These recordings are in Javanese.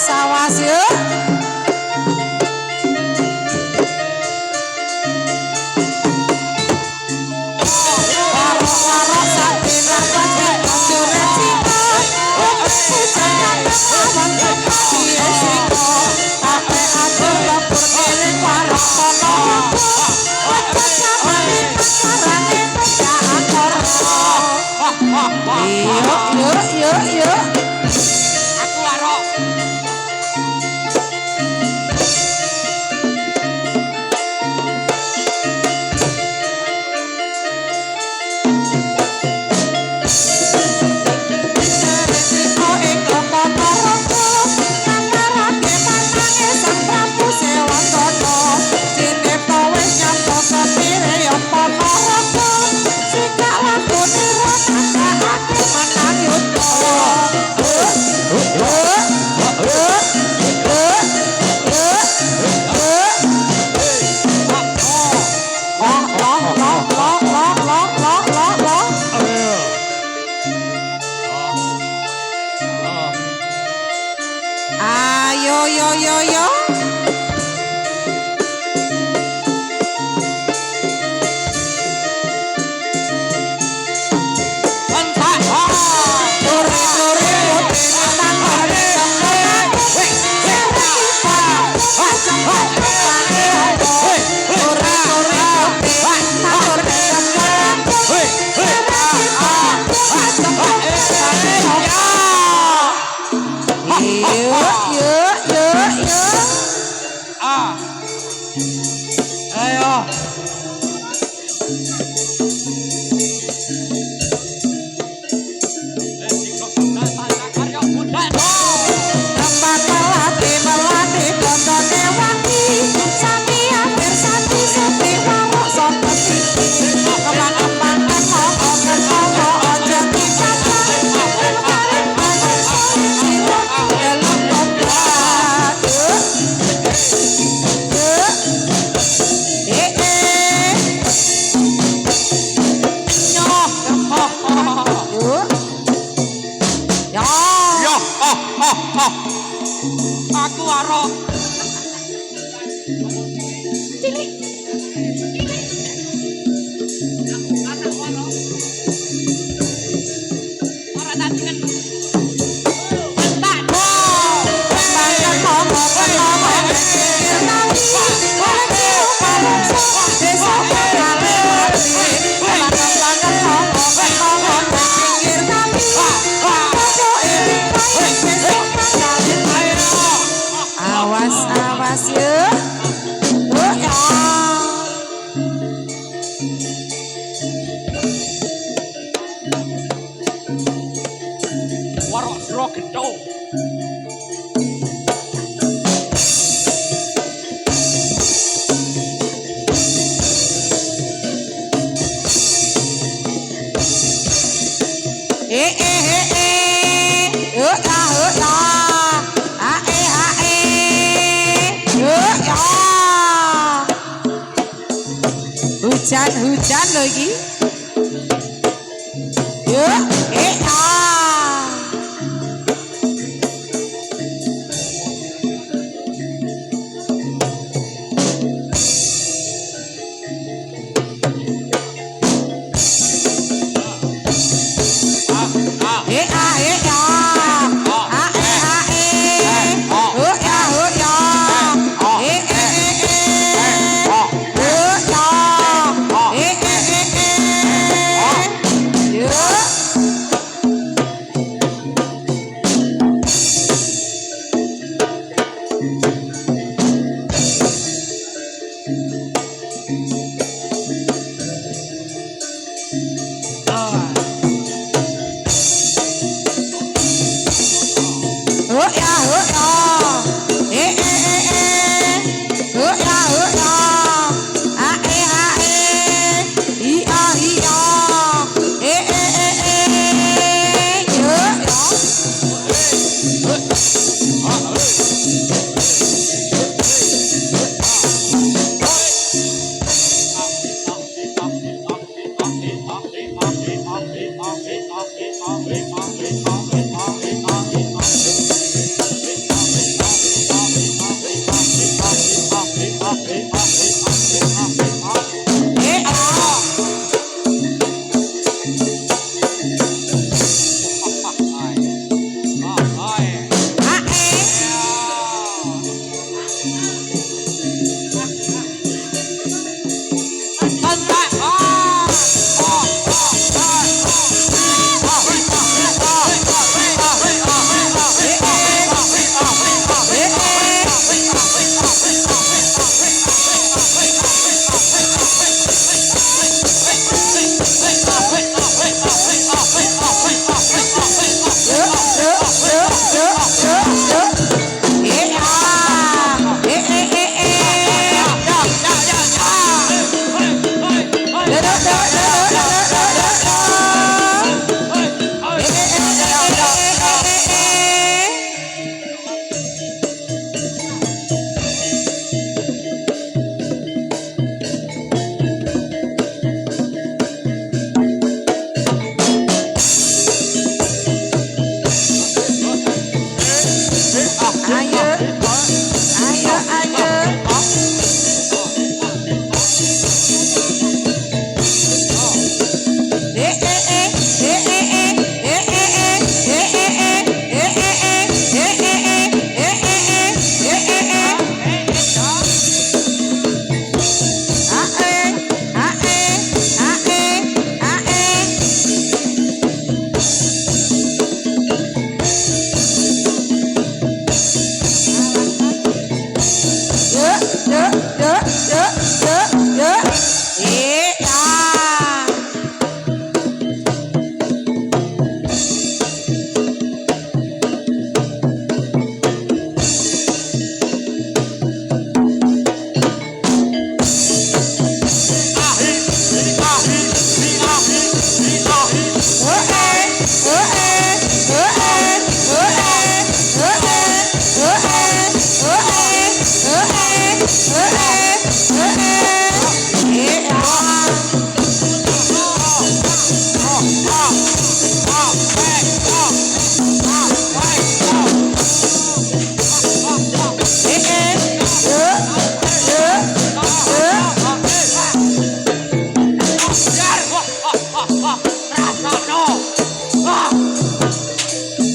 Awas ya. Yuk. yo. Aku arok. Awas ya. Warok sro gendho. Hujan lagi.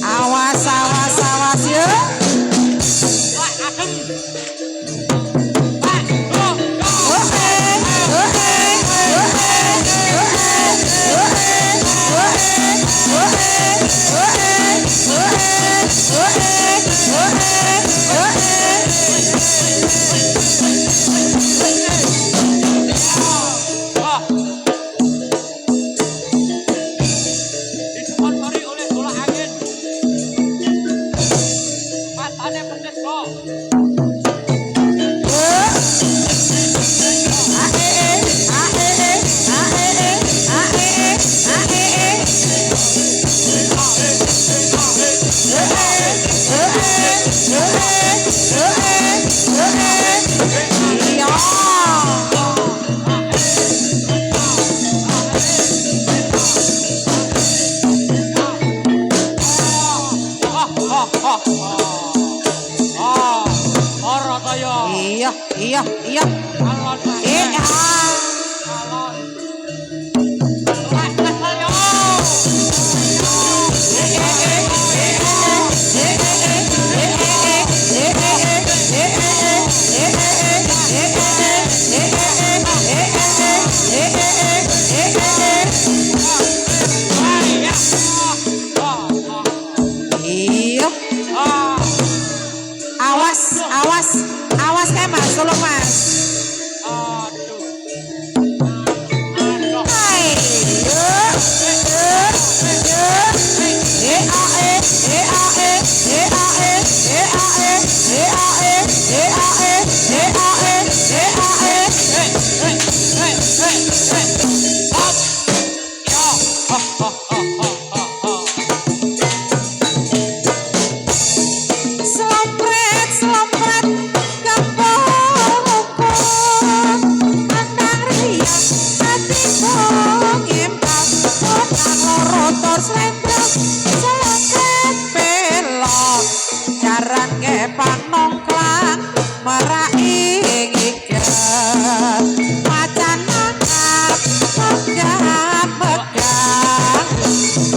Awas, awas, awas ya. Disponsori oleh bola angin. Matanya pedes kok. Iya, iya, iya. Iya. Awas, awas, awas kayak mas, tolong mas. Hai, Selompret, selompret, kampung kandang ria, hati ngempal, potang loro tor slendro, selompret belok, jarang kepang nongklang, merai ngiket, macan mangap, megap, megang,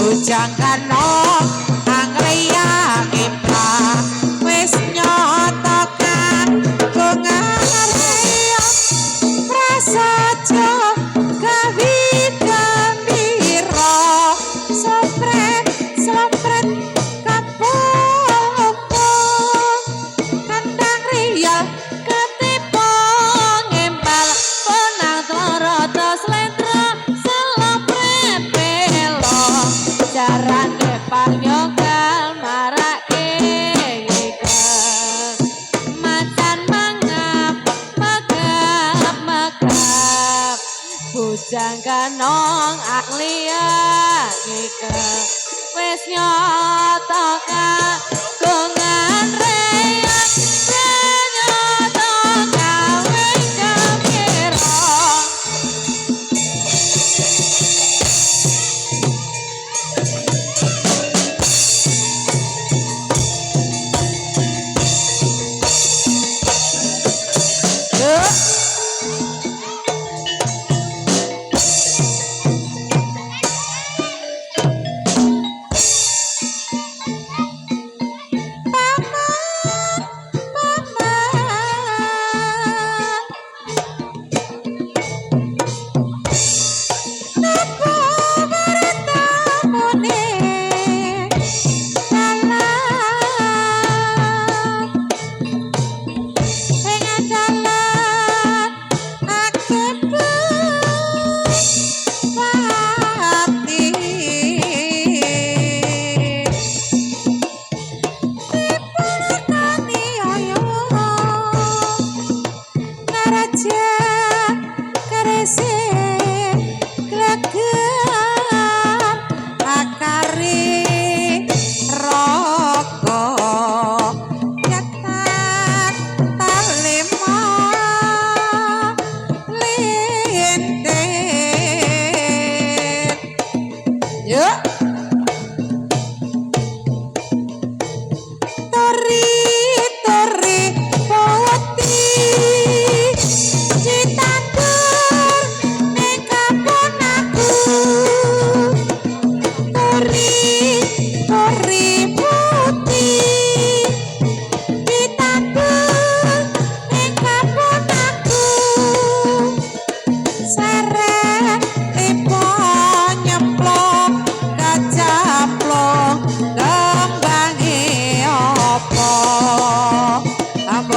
ujang kanong, angria ngempal, wis nyotokan, pengareya, prasaja, gawi gembira, sopret, selopret, kampung kandang rial, ketipu ngempal, penang tloroto slendro, selopret belok, jarang kepang nyokal, marake ngikut, macan mangap, megap, megap, bujang kanong aklia ngikut, wis nyotokan, kongan reyak, nyotokan, gawe gembira.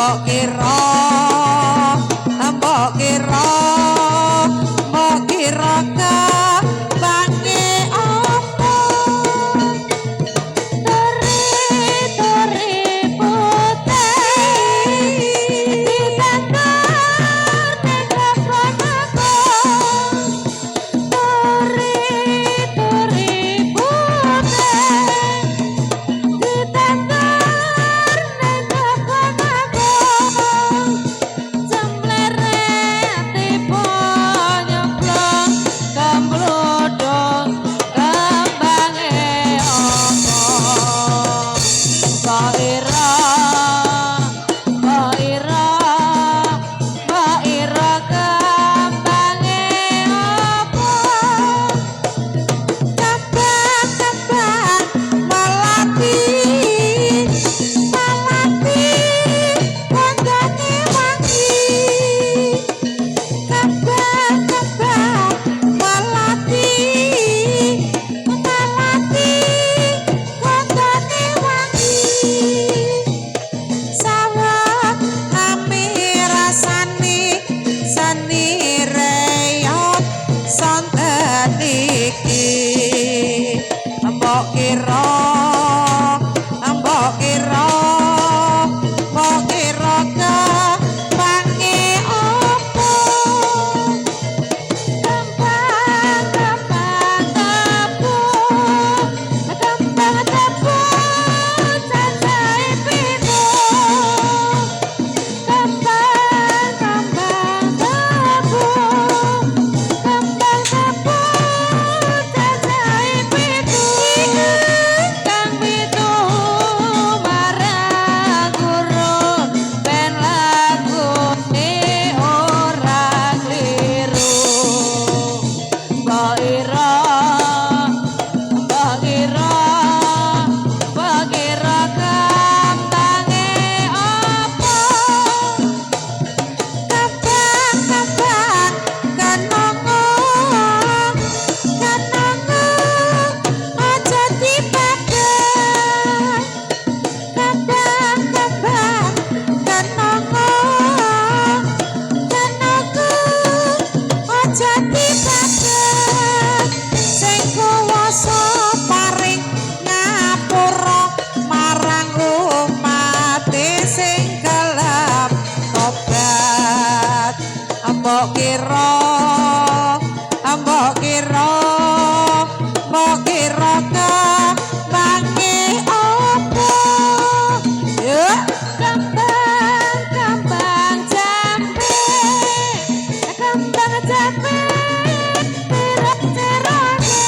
mbok kira mbok kira mbok kira kebange apa teri putih ditakar nek kono teri mbok kira mbok kira mbok kira kebange apa kembang tebu cacahe pito kembang tebu cacahe pito kang pito marang guru ben lagune ora kliru mbok ira kembange apa kembang kenongo aja dipadang kembang kenongo aja dipadang sing kuwasa paring ngapura marang umate sing gelem tobat mbok kira mbok kira mbok kira kebange apa ya kembang jambe pira-pirane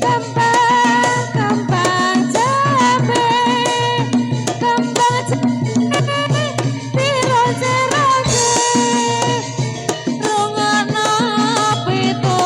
kembang jambe pira-pirane rungokno pitu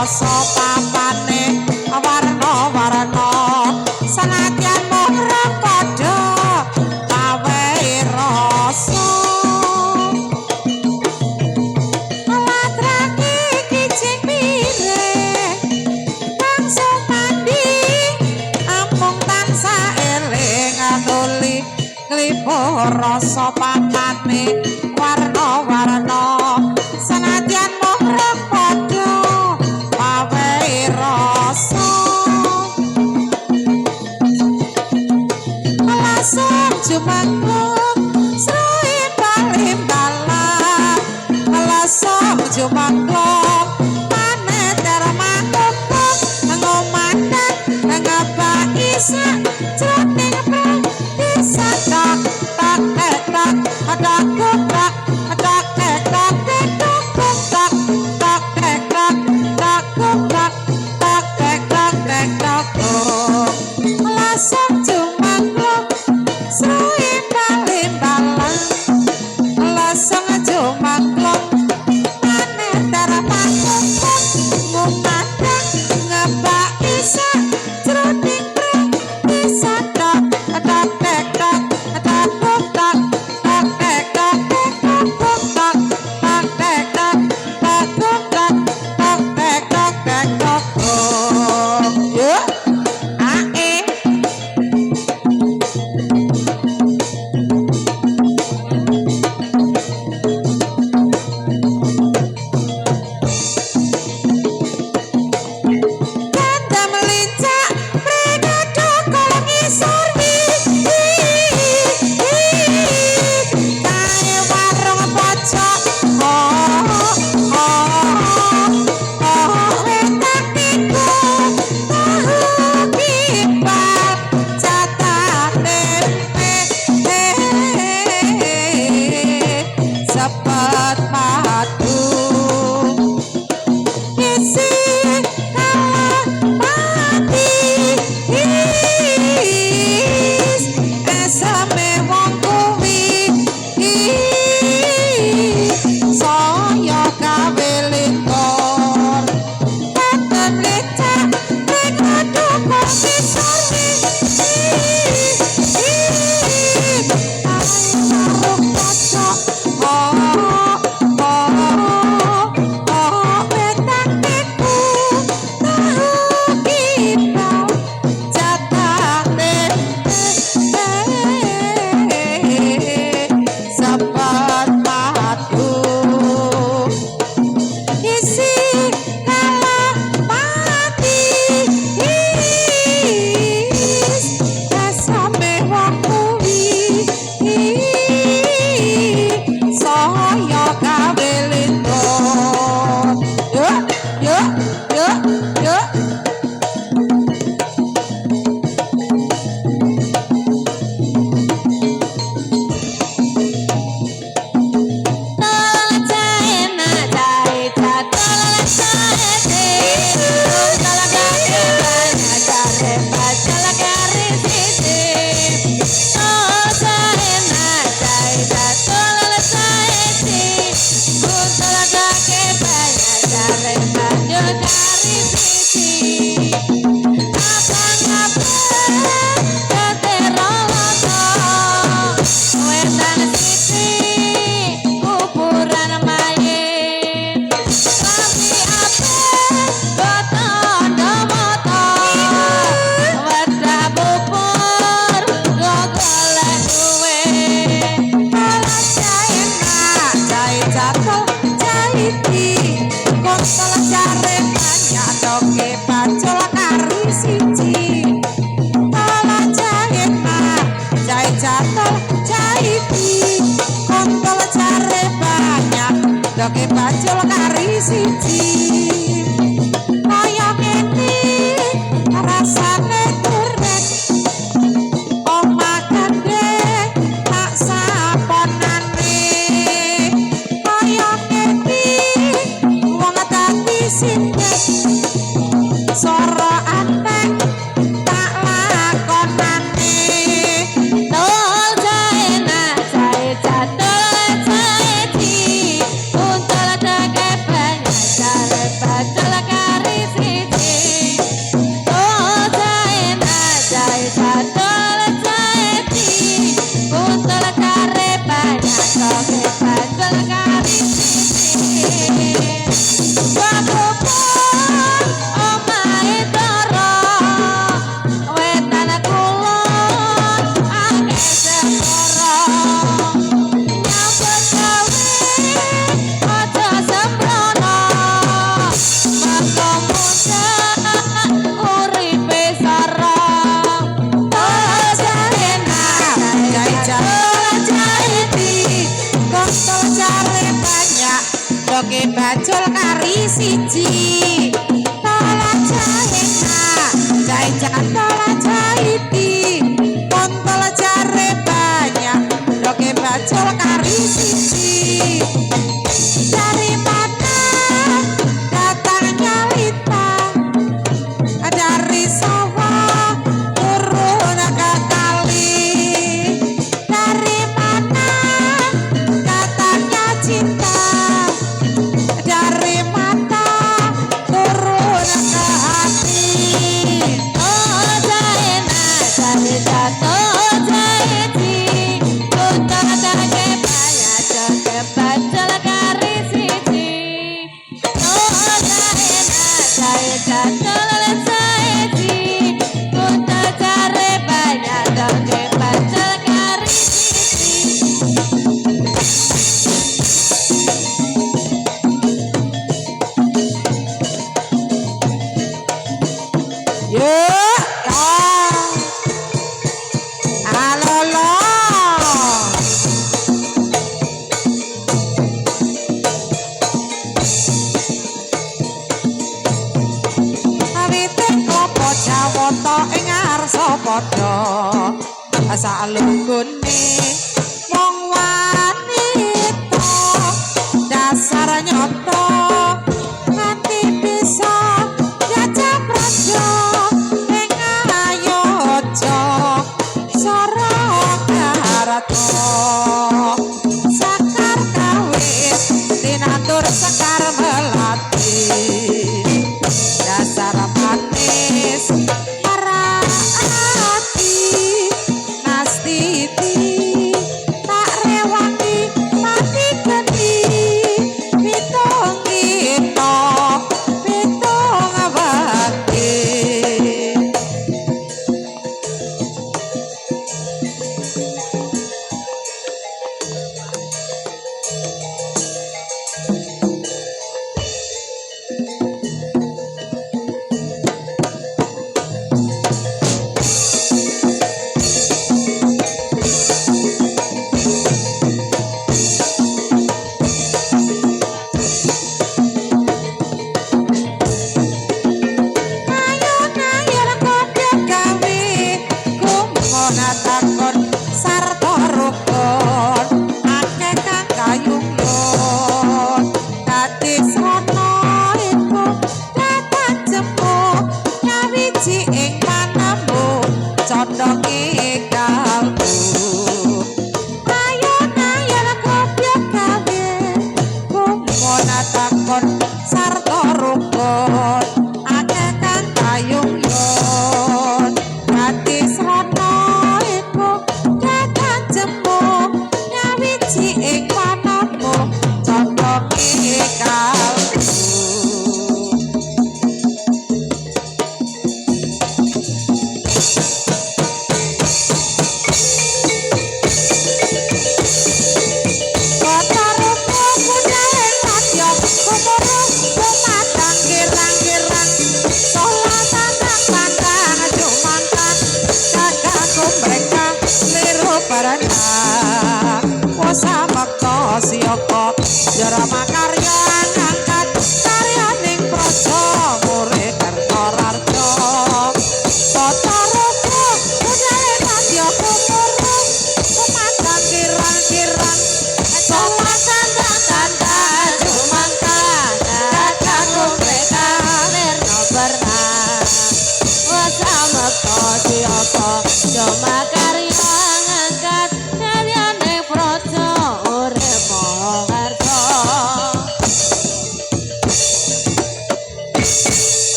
rasa papane warna-warna sanadyan murah padha pawehi rasa alatrake kijing pire bangsa mandi ampung tansah eling atuli nglipur rasa papane warna-warna sanadyan murah padha pawehi rasa alasem jumanggung sroi palim dalan alasem jumanggung paneter makukuk ngomandang ngapa isa jroning prang bisa tak tak tak tak tak tak tak tak tak tak tak tak tak tak tak tak tak tak alasem jumanggung sroi palim dalan alasem jumanggung paneter makukuk ngomandang ngapa isa jroning prang bisa tak tak tak tak tak tak tak tak tak tak tak tak tak tak yo ae kanda melincak pregodo kolong Joke bajul kari siji tola jahena jai tola jahiti kontol jare banyak joke bajul kari siji dari mana datangnya lintang dari sawah turun ke kali dari mana datangnya cinta dari mata turun ke hati oh jaena dari jatuh jaiti kunta take banyak joke bajul kari siji oh jaena dari jatuh jaiti kunta jare banyak joke bajul kari siji yuk halo lo awite klopo jawata ing ngarsa padha salungkune wong wanita dasar nyoto nganti bisa jajah praja ing ayoja Sarakarta sakar kawit tinatur sekar melati dasar manis para ati nastiti tak rewangi mati geni pitung kita pitung abadi takon sarta rukun akeh kang kayungyon dadi sono iku datang jemu nyawiji ing manemu condonge kalbu ayo nayar kopiok gawe kumona takon sarta rukun akeh kang kayungyon dadi sono ing manemu condonge kalbu kotaruku budaya satya kumuru kumatang girang-girang sholat tandang pandang jumangkang kagaku mereka liru berenang samakta siyaka jarama karya ngangkat karyaning praja murid Kertararja kotaruku budaya satya kumuru kumandang kirang-kirang sholat tandang jumangkang kagaku mereka lirno berenang samakta siyaka jama karya